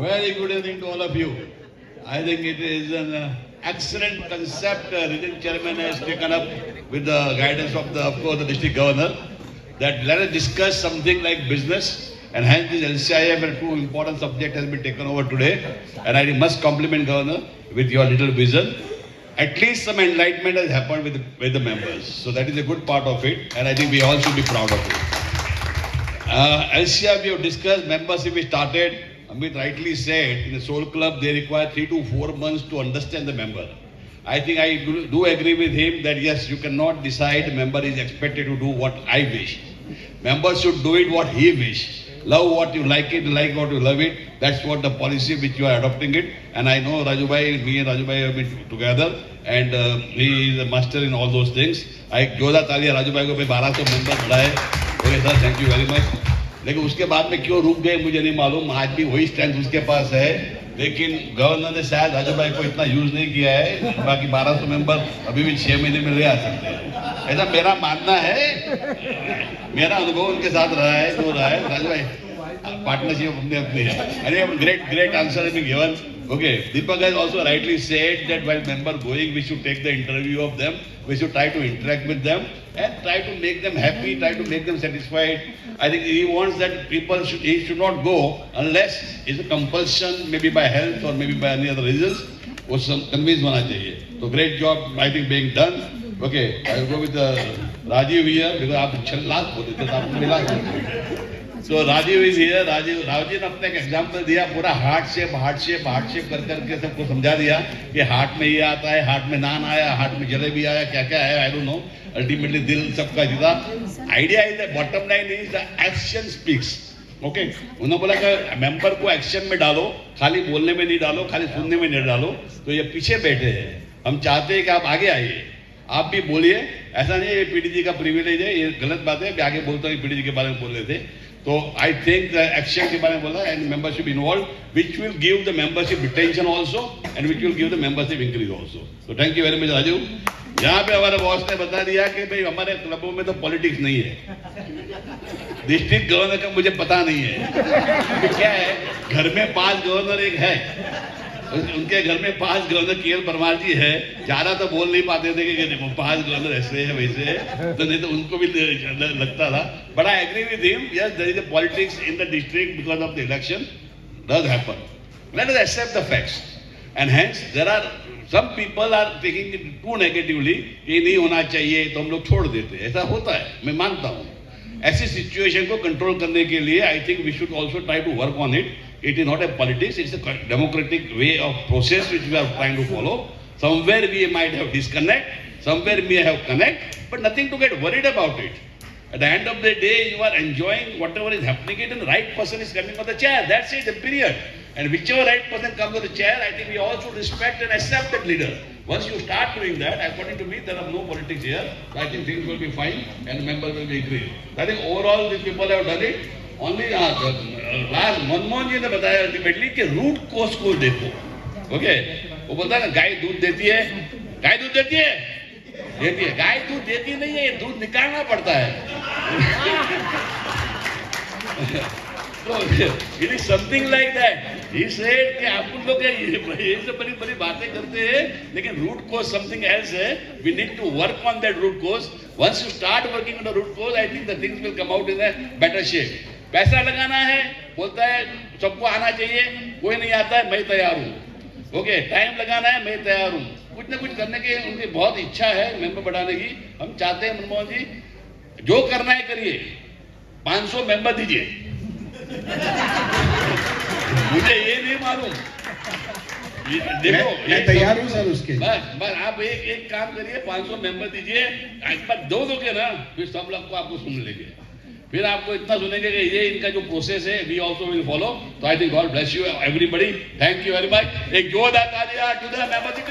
Very good evening to all of you. I think it is an excellent concept region chairman has taken up with the guidance of course, the district governor, that let us discuss something like business, and hence this LCIF and two important subject has been taken over today. And I must compliment governor with your little vision. At least some enlightenment has happened with the members. So that is a good part of it, and I think we all should be proud of it. LCIF we have discussed, membership we started. Amit rightly said, in a soul club, they require 3 to 4 months to understand the member. I think I do agree with him that yes, you cannot decide member is expected to do what I wish. Member should do it what he wish. Love what you like it, like what you love it. That's what the policy which you are adopting it. And I know Rajubhai, me and Rajubhai have been together, and he is a master in all those things. I जोरदार तालियां Rajubhai को 1200 member बढ़ाए. Okay sir, thank you very much. लेकिन उसके बाद में क्यों रुक गए मुझे नहीं मालूम. आज भी वही स्ट्रेंथ उसके पास है, लेकिन गवर्नर ने शायद राजूभाई को इतना यूज नहीं किया है. बाकी 1200 मेंबर अभी भी 6 महीने में ले आ सकते हैं, ऐसा मेरा मानना है. मेरा अनुभव उनके साथ रहा है जो रहा है. राजूभाई पार्टनरशिप अपने अपनी है. अरे great answer has been given. Okay, Deepak has also rightly said that while member going, we should take the interview of them. We should try to interact with them and try to make them happy, try to make them satisfied. I think he wants that he should not go unless it's a compulsion, maybe by health or maybe by any other reasons. वो convince होना चाहिए. So great job, I think, being done. Okay, I will go with Rajiv here because आप last बोले थे तो आपको मिला. So Rajiv is here. Rajiv ने अपने एक एग्जाम्पल दिया, पूरा हार्ट शेप कर करके सबको समझा दिया कि हार्ट में ये आता है, हार्ट में नान आया, हार्ट में जलेबी आया, क्या क्या है, आई डोंट नो. अल्टीमेटली दिल सबका जीता. Idea is the bottom line is the action speaks. Okay, उन्होंने बोला कि मेंबर को एक्शन में डालो, खाली बोलने में नहीं डालो, खाली सुनने में नहीं डालो. तो ये पीछे बैठे हैं, हम चाहते हैं कि आप आगे आइए, आप भी बोलिए. ऐसा नहीं ये पीडी जी का प्रिविलेज है, ये गलत बात है. मैं आगे बोलता हूँ, पीडी जी के बारे में बोल रहे थे. तो आई थिंक एक्शन के बारे में बोला and membership involve which will give the membership retention also and which will give the membership increase also. तो thank you very much Raju. यहाँ पे हमारे बॉस ने बता दिया कि भाई हमारे क्लबों में तो पॉलिटिक्स नहीं है. डिस्ट्रिक्ट गवर्नर का मुझे पता नहीं है क्या है. घर में 5 गवर्नर एक है, उनके घर में 5 गवर्नर केएल परमार जी है. ज्यादा तो बोल नहीं पाते थे कि 5 गवर्नर ऐसे है वैसे है, तो नहीं तो उनको भी लगता था. But I agree with him, yes there is a politics in the district because of the election does happen. Let us accept the facts and hence there are some people are taking it too negatively. ये नहीं होना चाहिए तो हम लोग छोड़ देते हैं. ऐसा होता है, मैं मानता हूँ. ऐसी सिचुएशन को कंट्रोल करने के लिए I think we should also try to work on it. It is not a politics, it's a democratic way of process which we are trying to follow. Somewhere we might have disconnect, somewhere we may have connect, but nothing to get worried about it. At the end of the day, you are enjoying whatever is happening, and the right person is coming on the chair. That's it, the period. And whichever right person comes on the chair, I think we all should respect and accept that leader. Once you start doing that, according to me, there are no politics here. I think things will be fine and members will be agreed. I think overall these people have done it. Only last Manmohan ji ने बताया ultimately कि root कोस को देखो. Okay, वो बोलता है ना गाय दूध देती है, गाय दूध देती है, देती है. गाय दूध देती नहीं है, दूध निकालना पड़ता है. So it is something like that. He said कि आप लोग ये सब बड़ी बड़ी बातें करते हैं, लेकिन रूट कोस समथिंग एल्स है. We need to work on that root cause. Once you start working on the root cause, I think the things will come out in a better shape. पैसा लगाना है, बोलता है सबको आना चाहिए, कोई नहीं आता है, मैं तैयार हूँ. ओके, टाइम लगाना है, मैं तैयार हूँ. कुछ ना कुछ करने की उनकी बहुत इच्छा है मेंबर बढ़ाने की. हम चाहते हैं मनमोहन जी जो करना है करिए, 500 मेंबर दीजिए. मुझे ये नहीं मालूम, देखो मैं तैयार हूँ सर उसके. बस आप एक काम करिए, 500 मेंबर दीजिए. एक बार दो दोगे ना, फिर सब लोग को आपको सुन लेंगे. फिर आपको इतना सुनेंगे कि ये इनका जो प्रोसेस है वी ऑल्सो विल फॉलो. तो I think God bless you everybody. Thank you very much. एक जोरदार तालियां टू द मेंबरशिप.